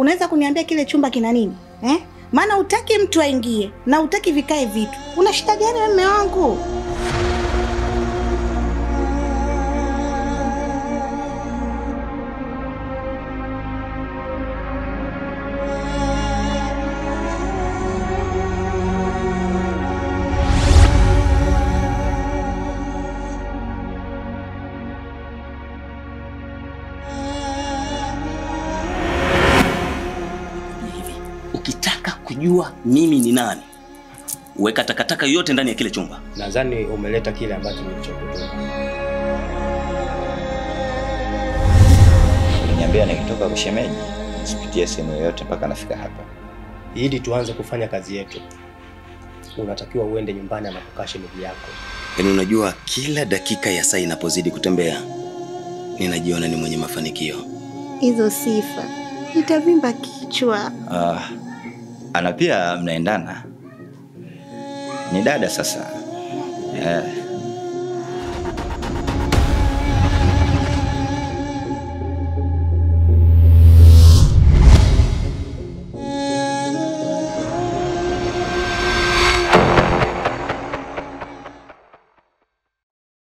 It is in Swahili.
unaweza kuniambia kile chumba kina nini? Maana hutaki mtu aingie na hutaki vikae vitu. Una shida gani wewe mume wangu? Ukitaka kujua mimi ni nani, weka takataka yote ndani ya kile chumba. Nadhani umeleta kile ambacho nilichokutoa. Niambia nikitoka kushemeji, sipitie sehemu yoyote mpaka nafika hapa. Ili tuanze kufanya kazi yetu, unatakiwa uende nyumbani na kukaa shemeji yako. Yaani unajua kila dakika ya saa inapozidi kutembea, ninajiona ni mwenye mafanikio. Hizo sifa nitavimba kichwa. Ana pia mnaendana. Ni dada sasa.